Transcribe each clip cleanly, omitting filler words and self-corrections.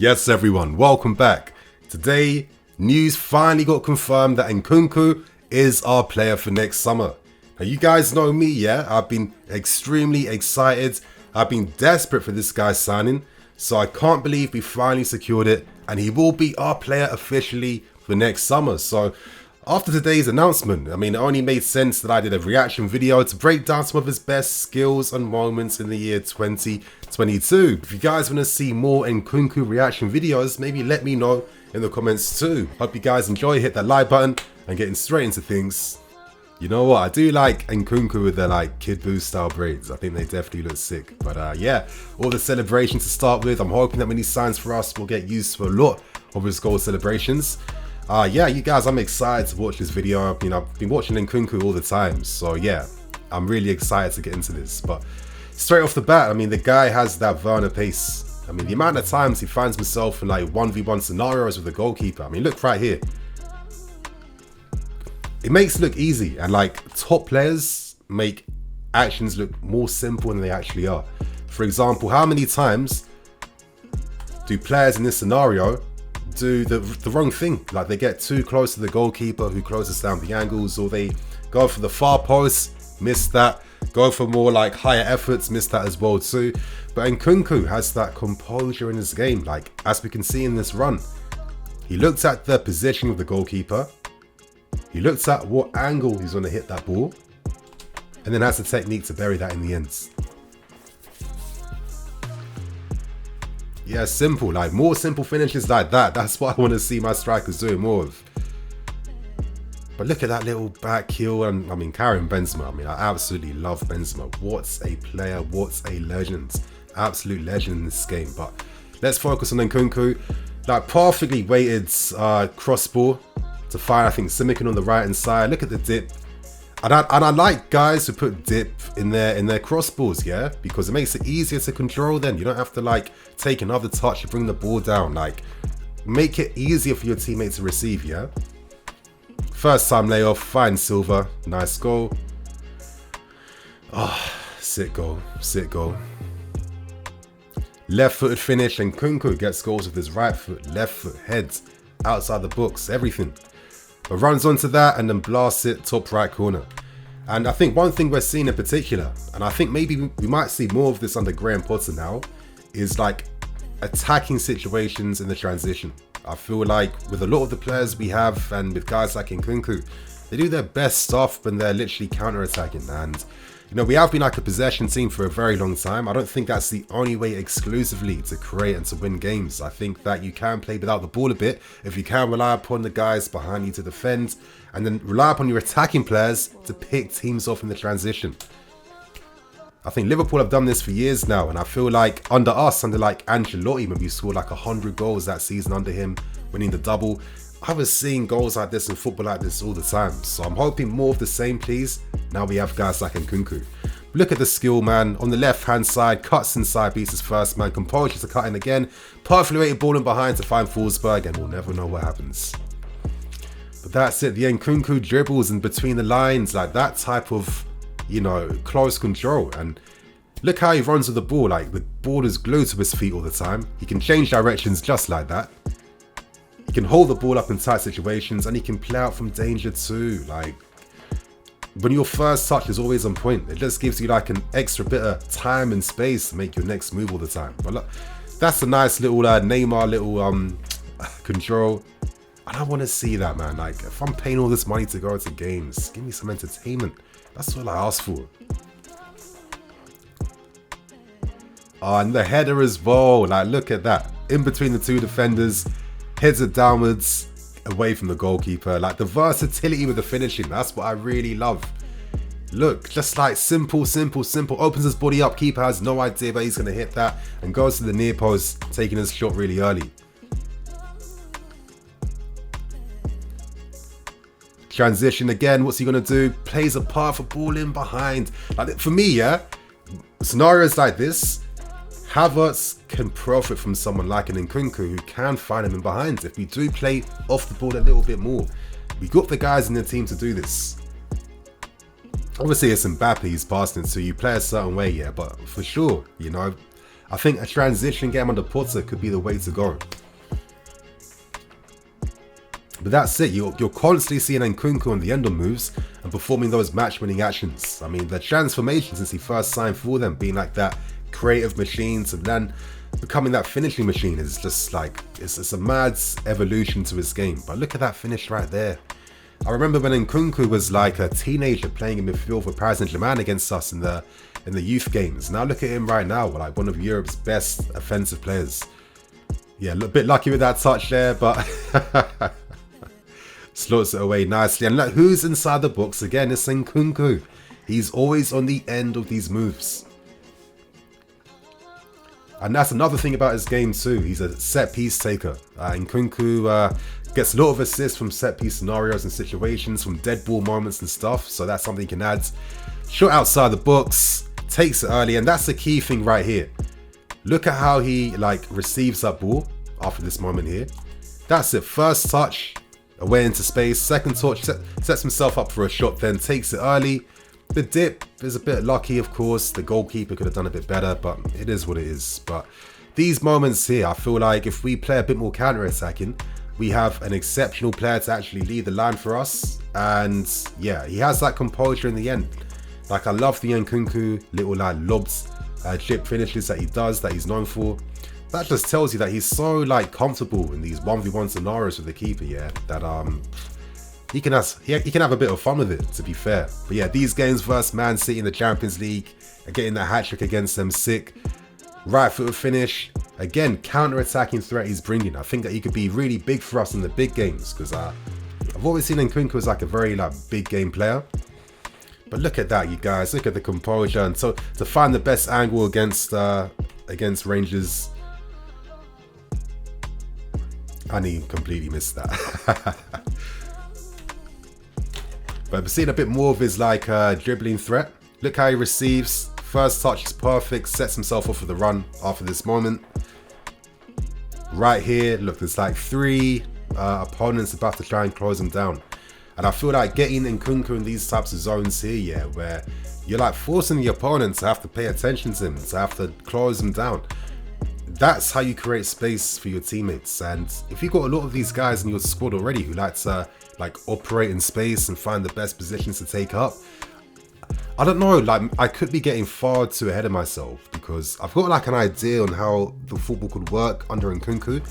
Yes, everyone, welcome back. Today, news finally got confirmed that Nkunku is our player for next summer. Now, you guys know me, yeah? I've been extremely excited. I've been desperate for this guy's signing. So I can't believe we finally secured it. And he will be our player officially for next summer. So after today's announcement, I mean, it only made sense that I did a reaction video to break down some of his best skills and moments in the year 2022. If you guys want to see more Nkunku reaction videos, maybe let me know in the comments too. Hope you guys enjoy. Hit that like button and getting straight into things. You know what? I do like Nkunku with their like Kid Buu style braids. I think they definitely look sick. But yeah, all the celebrations to start with. I'm hoping that when he signs for us, we'll get used to a lot of his goal celebrations. Yeah, you guys, I'm excited to watch this video. I've been watching Nkunku all the time. So yeah, I'm really excited to get into this. But straight off the bat, I mean, the guy has that Werner pace. I mean, the amount of times he finds himself in like 1v1 scenarios with the goalkeeper. I mean, look right here. It makes it look easy, and like top players make actions look more simple than they actually are. For example, how many times do players in this scenario do the wrong thing? Like they get too close to the goalkeeper who closes down the angles, or they go for the far post, miss that, go for more like higher efforts, miss that as well too. But Nkunku has that composure in his game, like as we can see in this run. He looked at the position of the goalkeeper, he looked at what angle he's going to hit that ball, and then has the technique to bury that in the ends. Yeah, simple, like more simple finishes like that. That's what I want to see my strikers doing more of. But look at that little back heel, and I mean, Karim Benzema. I mean, I absolutely love Benzema. What's a player, what's a legend. Absolute legend in this game. But let's focus on Nkunku. Like perfectly weighted cross ball to fire, I think, Simikin on the right hand side. Look at the dip. And I like guys who put dip in their cross balls, yeah? Because it makes it easier to control then. You don't have to like take another touch to bring the ball down. Like, make it easier for your teammate to receive, yeah? First time layoff, fine Silva. Nice goal. Oh, sick goal, sick goal. Left-footed finish, and Nkunku gets goals with his right foot, left foot, heads, outside the box, everything. But runs onto that and then blasts it top right corner. And I think one thing we're seeing in particular, and I think maybe we might see more of this under Graham Potter now, is like attacking situations in the transition. I feel like with a lot of the players we have, and with guys like Nkunku, they do their best stuff when they're literally counter-attacking. And you know, we have been like a possession team for a very long time. I don't think that's the only way exclusively to create and to win games. I think that you can play without the ball a bit if you can rely upon the guys behind you to defend, and then rely upon your attacking players to pick teams off in the transition. I think Liverpool have done this for years now, and I feel like under us, under like Ancelotti, when we scored like 100 goals that season under him, winning the double, I was seeing goals like this and football like this all the time. So I'm hoping more of the same, please. Now we have guys like Nkunku. Look at the skill, man. On the left-hand side, cuts inside, beats his first man. Composure to cut in again. Perfectly weighted ball in behind to find Forsberg, and we'll never know what happens. But that's it. The Nkunku dribbles in between the lines, like that type of, you know, close control. And look how he runs with the ball. Like the ball is glued to his feet all the time. He can change directions just like that. He can hold the ball up in tight situations, and he can play out from danger too. Like, when your first touch is always on point, it just gives you like an extra bit of time and space to make your next move all the time. But look, that's a nice little Neymar little control. And I want to see that, man. Like, if I'm paying all this money to go to games, give me some entertainment. That's all I ask for. Oh, and the header as well. Like, look at that. In between the two defenders, heads it downwards, away from the goalkeeper. Like the versatility with the finishing, that's what I really love. Look, just like simple, simple, simple. Opens his body up, keeper has no idea but he's going to hit that, and goes to the near post, taking his shot really early. Transition again, what's he going to do? Plays a perfect ball in behind. Like, for me, yeah, scenarios like this, Havertz can profit from someone like an Nkunku who can find him in behind. If we do play off the ball a little bit more, we got the guys in the team to do this. Obviously, it's Mbappe he's passing it to. You play a certain way, yeah, but for sure, you know, I think a transition game under Potter could be the way to go. But that's it, you're constantly seeing Nkunku on the end of moves and performing those match-winning actions. I mean, the transformation since he first signed for them, being like that creative machine to then becoming that finishing machine, is just like, it's a mad evolution to his game. But look at that finish right there. I remember when Nkunku was like a teenager playing in midfield for Paris Saint-Germain against us in the youth games. Now look at him right now, like one of Europe's best offensive players. Yeah, a bit lucky with that touch there, but slots it away nicely. And look, who's inside the box again? It's Nkunku. He's always on the end of these moves. And that's another thing about his game too. He's a set piece taker. Nkunku gets a lot of assists from set piece scenarios and situations, from dead ball moments and stuff. So that's something he can add. Shot outside the box, takes it early, and that's the key thing right here. Look at how he like receives that ball after this moment here. That's it. First touch, away into space. Second touch, sets himself up for a shot, then takes it early. The dip is a bit lucky, of course. The goalkeeper could have done a bit better, but it is what it is. But these moments here, I feel like if we play a bit more counter-attacking, we have an exceptional player to actually lead the line for us. And yeah, he has that composure in the end. Like, I love the Nkunku little like lobbed chip finishes that he does, that he's known for. That just tells you that he's so like comfortable in these 1v1 scenarios with the keeper, yeah, that he can have a bit of fun with it, to be fair. But yeah, these games versus Man City in the Champions League, getting that hat-trick against them, sick. Right-footed finish. Again, counter-attacking threat he's bringing. I think that he could be really big for us in the big games, because I've always seen Nkunku as like a very like big game player. But look at that, you guys. Look at the composure. And so to find the best angle against Rangers, and he completely missed that. But we're seeing a bit more of his like dribbling threat. Look how he receives. First touch is perfect. Sets himself up for the run after this moment. Right here, look, there's like 3 opponents about to try and close him down. And I feel like getting Nkunku in these types of zones here, yeah, where you're like forcing the opponent to have to pay attention to him, to have to close him down. That's how you create space for your teammates. And if you've got a lot of these guys in your squad already who like to like operate in space and find the best positions to take up, I don't know, like I could be getting far too ahead of myself, because I've got like an idea on how the football could work under Nkunku.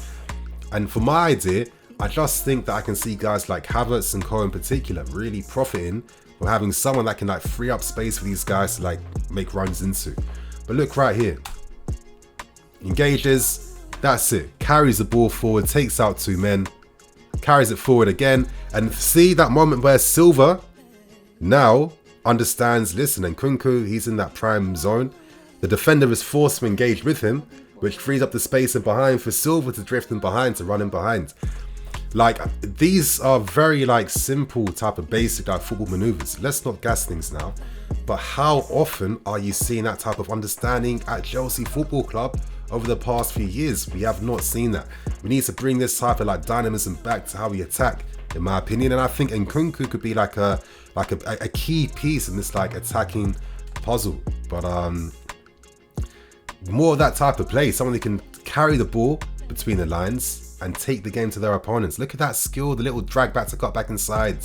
And for my idea, I just think that I can see guys like Havertz and Co in particular really profiting from having someone that can like free up space for these guys to like make runs into. But look right here. Engages, that's it. Carries the ball forward, takes out 2 men, carries it forward again. And see that moment where Silva now understands, listen, Nkunku, he's in that prime zone. The defender is forced to engage with him, which frees up the space in behind for Silva to drift in behind, to run in behind. Like, these are very like simple type of basic like football maneuvers. Let's not gas things now. But how often are you seeing that type of understanding at Chelsea Football Club over the past few years? We have not seen that. We need to bring this type of like dynamism back to how we attack, in my opinion. And I think Nkunku could be like a key piece in this like attacking puzzle. But more of that type of play, someone that can carry the ball between the lines and take the game to their opponents. Look at that skill, the little drag back to cut back inside.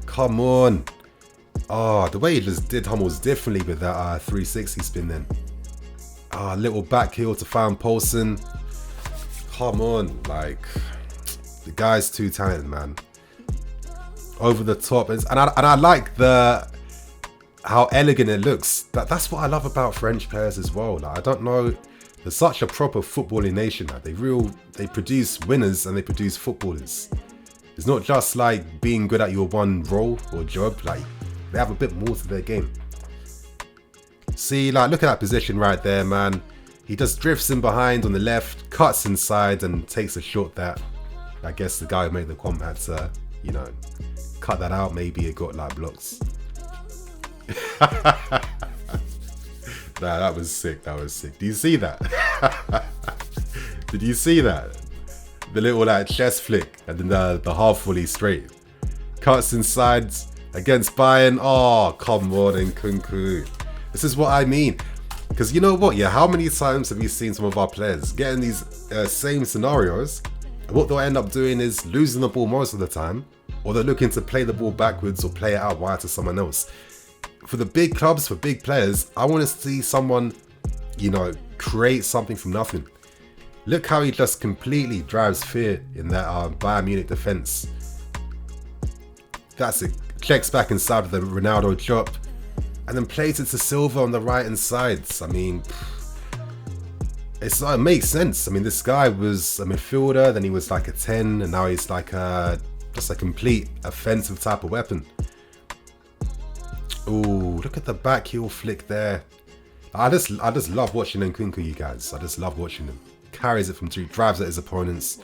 Come on. Oh, the way he just did Hummels differently with that 360 spin then. Little back heel to find Poulsen. Come on, like, the guy's too talented, man. Over the top. And I like how elegant it looks. That's what I love about French players as well. Like, I don't know, they're such a proper footballing nation. Like, they produce winners and they produce footballers. It's not just like being good at your one role or job. Like, they have a bit more to their game. See, like, look at that position right there, man. He just drifts in behind on the left, cuts inside, and takes a shot that I guess the guy who made the comment had to, you know, cut that out. Maybe it got like blocks. Nah, that was sick. That was sick. Do you see that? Did you see that? The little like chest flick and then the half volley straight. Cuts inside against Bayern. Oh, come on, Nkunku. This is what I mean. Because you know what, yeah, how many times have you seen some of our players get in these same scenarios, and what they'll end up doing is losing the ball most of the time, or they're looking to play the ball backwards or play it out wide to someone else. For the big clubs, for big players, I want to see someone, you know, create something from nothing. Look how he just completely drives fear in that Bayern Munich defense. That's it. Checks back inside of the Ronaldo chop, and then plays it to Silva on the right hand side. I mean, it makes sense. I mean, this guy was a midfielder, then he was like a 10, and now he's like just a complete offensive type of weapon. Oh, look at the back heel flick there. I just love watching Nkunku, you guys. I just love watching him. Carries it from 3, drives at his opponents.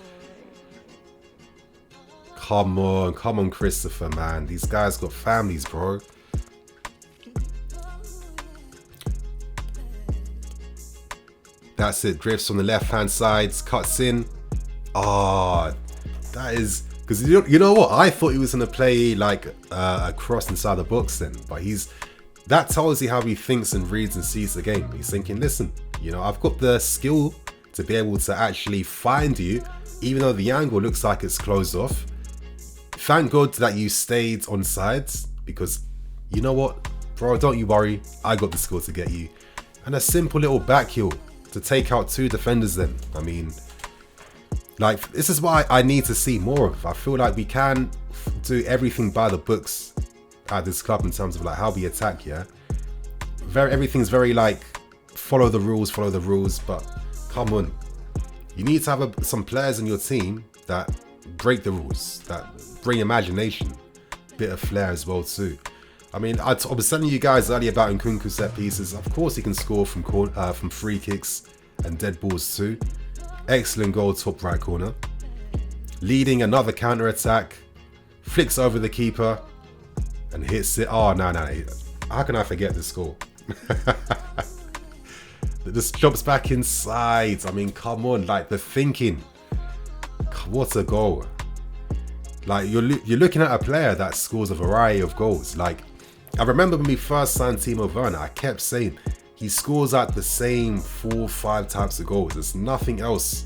Come on, Christopher, man. These guys got families, bro. That's it. Drifts on the left-hand side, cuts in. Oh, that is... Because you know what? I thought he was going to play like a cross inside the box then. But that tells you how he thinks and reads and sees the game. He's thinking, listen, you know, I've got the skill to be able to actually find you, even though the angle looks like it's closed off. Thank God that you stayed on sides, because you know what, bro, don't you worry, I got the skill to get you. And a simple little back heel to take out 2 defenders then. I mean, like, this is what I need to see more of. I feel like we can do everything by the books at this club in terms of like how we attack, yeah? Everything's very like, follow the rules, but come on. You need to have some players in your team that break the rules, that bring imagination, bit of flair as well too. I mean, I was telling you guys earlier about Nkunku set pieces. Of course, he can score from free kicks and dead balls too. Excellent goal, top right corner. Leading another counter attack, flicks over the keeper and hits it. Oh no! How can I forget this goal? Just jumps back inside. I mean, come on, like the thinking. What a goal! Like you're looking at a player that scores a variety of goals. Like I remember when we first signed Timo Werner, I kept saying he scores out the same 4-5 types of goals. There's nothing else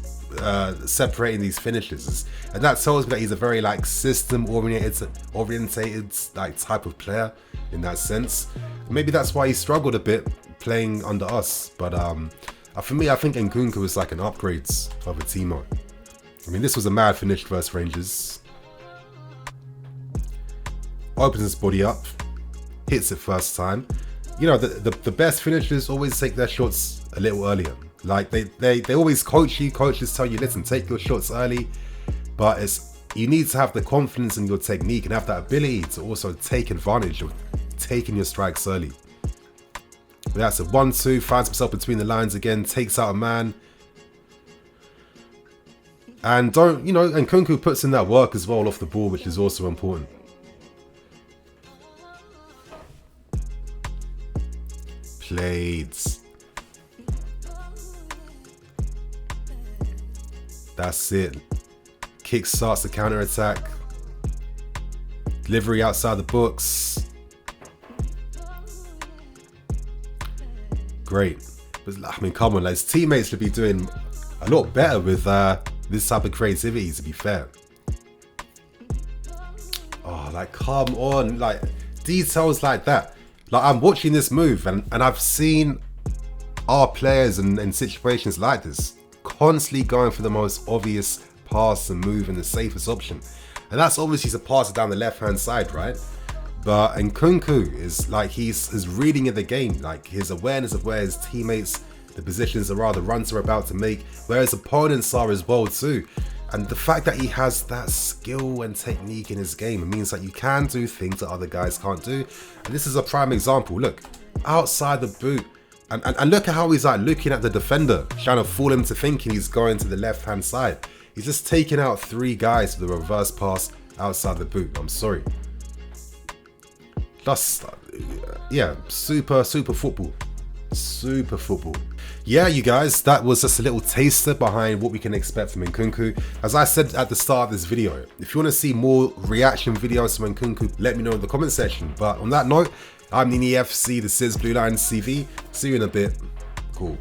separating these finishes, and that tells me that he's a very like system orientated like type of player in that sense. Maybe that's why he struggled a bit playing under us. But for me, I think Nkunku is like an upgrade over Timo. I mean, this was a mad finish versus Rangers. Opens his body up, hits it first time. You know, the best finishers always take their shots a little earlier. Like they always coaches tell you, listen, take your shots early, but you need to have the confidence in your technique and have that ability to also take advantage of taking your strikes early. But that's a 1-2, finds himself between the lines again, takes out a man. And Nkunku puts in that work as well off the ball, which is also important. Plays. That's it. Kick starts the counter attack. Delivery outside the box. Great. But I mean, come on, his teammates should be doing a lot better with this type of creativity, to be fair. Oh, like, come on, like details like that. Like, I'm watching this move and I've seen our players in situations like this constantly going for the most obvious pass and move and the safest option. And that's obviously to pass it down the left-hand side, right? But Nkunku is like, his reading of the game, like his awareness of where his teammates, the positions are, the runs are about to make, where his opponents are as well too. And the fact that he has that skill and technique in his game, it means that you can do things that other guys can't do. And this is a prime example. Look, outside the boot. And look at how he's like looking at the defender, trying to fool him to thinking he's going to the left-hand side. He's just taking out 3 guys with a reverse pass outside the boot. I'm sorry. Just, yeah, super football. Super football. Yeah, you guys, that was just a little taster behind what we can expect from Nkunku. As I said at the start of this video, if you want to see more reaction videos from Nkunku, let me know in the comment section. But on that note, I'm Nini FC, this is BlueLionsTV. See you in a bit. Cool.